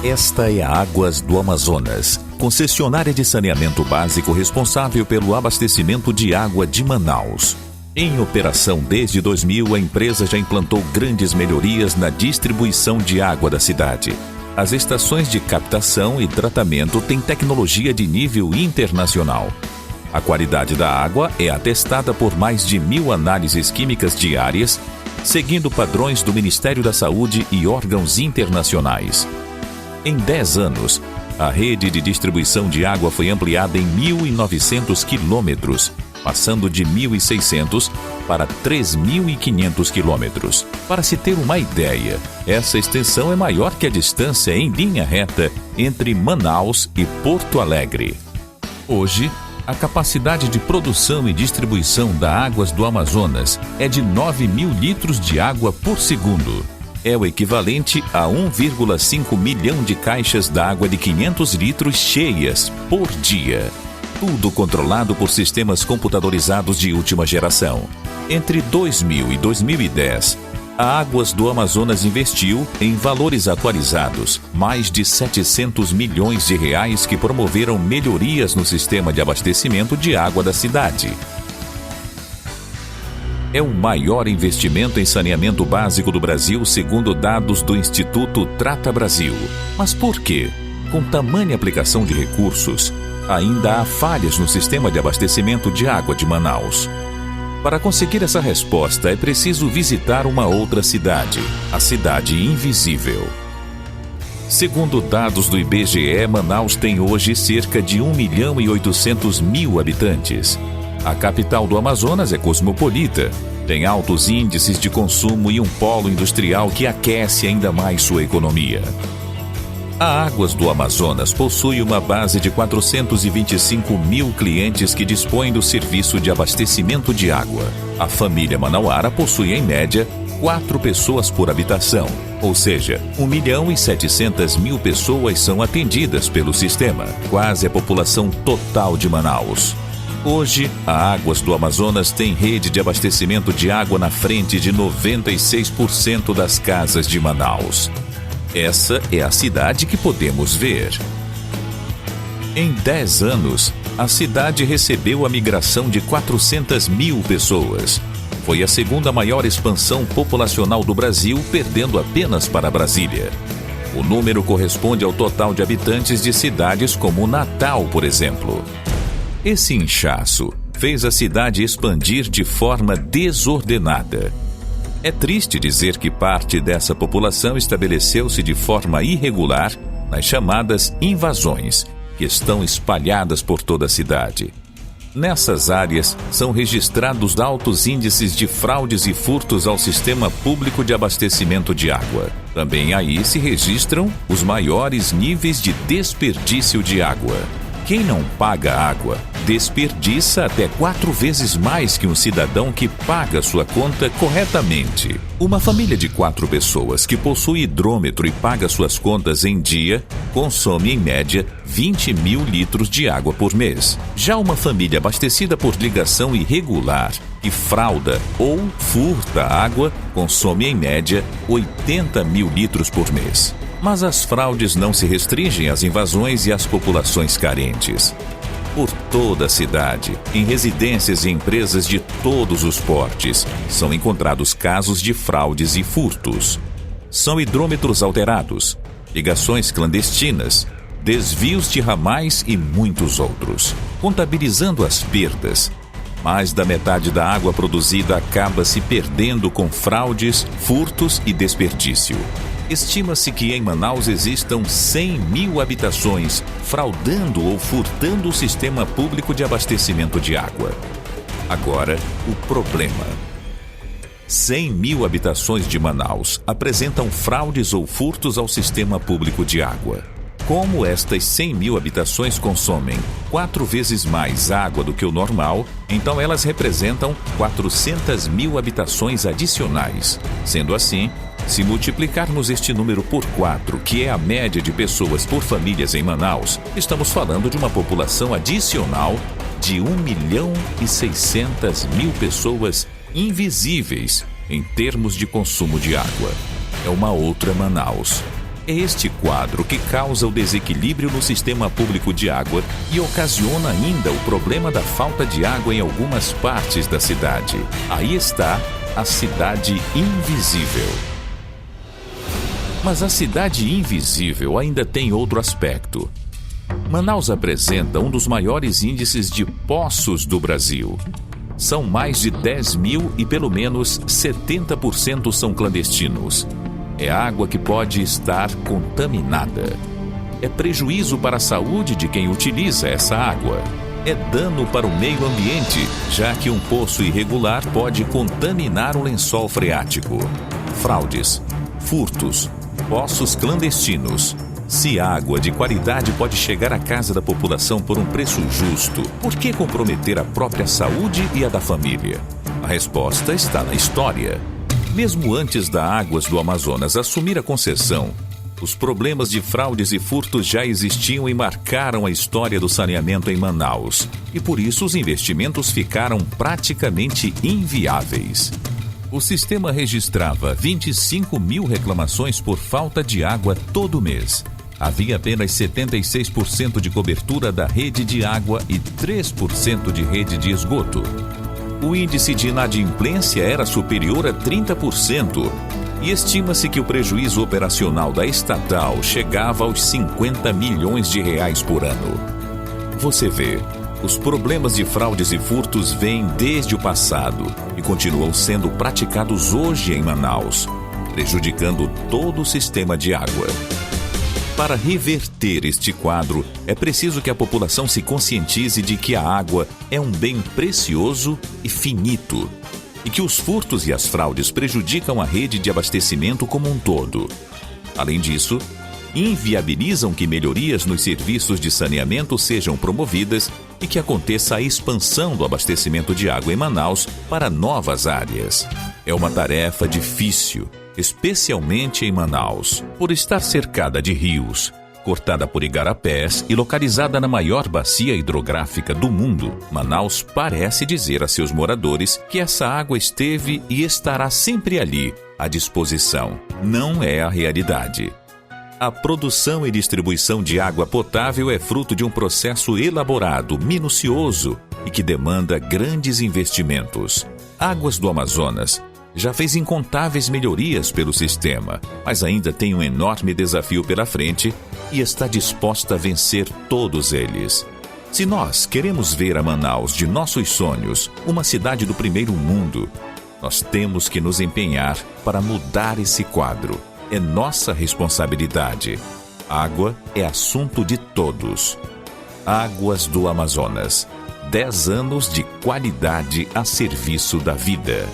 Esta é a Águas do Amazonas, concessionária de saneamento básico responsável pelo abastecimento de água de Manaus. Em operação desde 2000, a empresa já implantou grandes melhorias na distribuição de água da cidade. As estações de captação e tratamento têm tecnologia de nível internacional. A qualidade da água é atestada por mais de 1.000 análises químicas diárias, seguindo padrões do Ministério da Saúde e órgãos internacionais. Em 10 anos, a rede de distribuição de água foi ampliada em 1.900 quilômetros, passando de 1.600 para 3.500 quilômetros. Para se ter uma ideia, essa extensão é maior que a distância em linha reta entre Manaus e Porto Alegre. Hoje, a capacidade de produção e distribuição da Águas do Amazonas é de 9.000 litros de água por segundo. É o equivalente a 1,5 milhão de caixas d'água de 500 litros cheias por dia. Tudo controlado por sistemas computadorizados de última geração. Entre 2000 e 2010, a Águas do Amazonas investiu, em valores atualizados, mais de 700 milhões de reais que promoveram melhorias no sistema de abastecimento de água da cidade. É o maior investimento em saneamento básico do Brasil, segundo dados do Instituto Trata Brasil. Mas por quê? Com tamanha aplicação de recursos, ainda há falhas no sistema de abastecimento de água de Manaus. Para conseguir essa resposta, é preciso visitar uma outra cidade, a Cidade Invisível. Segundo dados do IBGE, Manaus tem hoje cerca de 1.800.000 habitantes. A capital do Amazonas é cosmopolita, tem altos índices de consumo e um polo industrial que aquece ainda mais sua economia. A Águas do Amazonas possui uma base de 425.000 clientes que dispõem do serviço de abastecimento de água. A família manauara possui, em média, 4 pessoas por habitação, ou seja, 1.700.000 pessoas são atendidas pelo sistema, quase a população total de Manaus. Hoje, a Águas do Amazonas tem rede de abastecimento de água na frente de 96% das casas de Manaus. Essa é a cidade que podemos ver. Em 10 anos, a cidade recebeu a migração de 400.000 pessoas. Foi a segunda maior expansão populacional do Brasil, perdendo apenas para Brasília. O número corresponde ao total de habitantes de cidades como Natal, por exemplo. Esse inchaço fez a cidade expandir de forma desordenada. É triste dizer que parte dessa população estabeleceu-se de forma irregular nas chamadas invasões, que estão espalhadas por toda a cidade. Nessas áreas são registrados altos índices de fraudes e furtos ao sistema público de abastecimento de água. Também aí se registram os maiores níveis de desperdício de água. Quem não paga água desperdiça até 4 vezes mais que um cidadão que paga sua conta corretamente. Uma família de 4 pessoas que possui hidrômetro e paga suas contas em dia consome, em média, 20.000 litros de água por mês. Já uma família abastecida por ligação irregular, que frauda ou furta água, consome, em média, 80.000 litros por mês. Mas as fraudes não se restringem às invasões e às populações carentes. Por toda a cidade, em residências e empresas de todos os portes, são encontrados casos de fraudes e furtos. São hidrômetros alterados, ligações clandestinas, desvios de ramais e muitos outros. Contabilizando as perdas, mais da metade da água produzida acaba se perdendo com fraudes, furtos e desperdício. Estima-se que em Manaus existam 100.000 habitações fraudando ou furtando o sistema público de abastecimento de água. Agora, o problema. 100.000 habitações de Manaus apresentam fraudes ou furtos ao sistema público de água. Como estas 100.000 habitações consomem 4 vezes mais água do que o normal, então elas representam 400.000 habitações adicionais. Sendo assim, se multiplicarmos este número por 4, que é a média de pessoas por famílias em Manaus, estamos falando de uma população adicional de 1.600.000 pessoas invisíveis em termos de consumo de água. É uma outra Manaus. É este quadro que causa o desequilíbrio no sistema público de água e ocasiona ainda o problema da falta de água em algumas partes da cidade. Aí está a cidade invisível. Mas a cidade invisível ainda tem outro aspecto. Manaus apresenta um dos maiores índices de poços do Brasil. São mais de 10 mil e pelo menos 70% são clandestinos. É água que pode estar contaminada. É prejuízo para a saúde de quem utiliza essa água. É dano para o meio ambiente, já que um poço irregular pode contaminar o lençol freático. Fraudes, furtos, poços clandestinos. Se água de qualidade pode chegar à casa da população por um preço justo, por que comprometer a própria saúde e a da família? A resposta está na história. Mesmo antes da Águas do Amazonas assumir a concessão, os problemas de fraudes e furtos já existiam e marcaram a história do saneamento em Manaus. E por isso os investimentos ficaram praticamente inviáveis. O sistema registrava 25 mil reclamações por falta de água todo mês. Havia apenas 76% de cobertura da rede de água e 3% de rede de esgoto. O índice de inadimplência era superior a 30% e estima-se que o prejuízo operacional da estatal chegava aos 50 milhões de reais por ano. Você vê, os problemas de fraudes e furtos vêm desde o passado e continuam sendo praticados hoje em Manaus, prejudicando todo o sistema de água. Para reverter este quadro, é preciso que a população se conscientize de que a água é um bem precioso e finito, e que os furtos e as fraudes prejudicam a rede de abastecimento como um todo. Além disso, inviabilizam que melhorias nos serviços de saneamento sejam promovidas e que aconteça a expansão do abastecimento de água em Manaus para novas áreas. É uma tarefa difícil, especialmente em Manaus, por estar cercada de rios, cortada por igarapés e localizada na maior bacia hidrográfica do mundo. Manaus parece dizer a seus moradores que essa água esteve e estará sempre ali, à disposição. Não é a realidade. A produção e distribuição de água potável é fruto de um processo elaborado, minucioso e que demanda grandes investimentos. Águas do Amazonas já fez incontáveis melhorias pelo sistema, mas ainda tem um enorme desafio pela frente e está disposta a vencer todos eles. Se nós queremos ver a Manaus de nossos sonhos, uma cidade do primeiro mundo, nós temos que nos empenhar para mudar esse quadro. É nossa responsabilidade. Água é assunto de todos. Águas do Amazonas. 10 anos de qualidade a serviço da vida.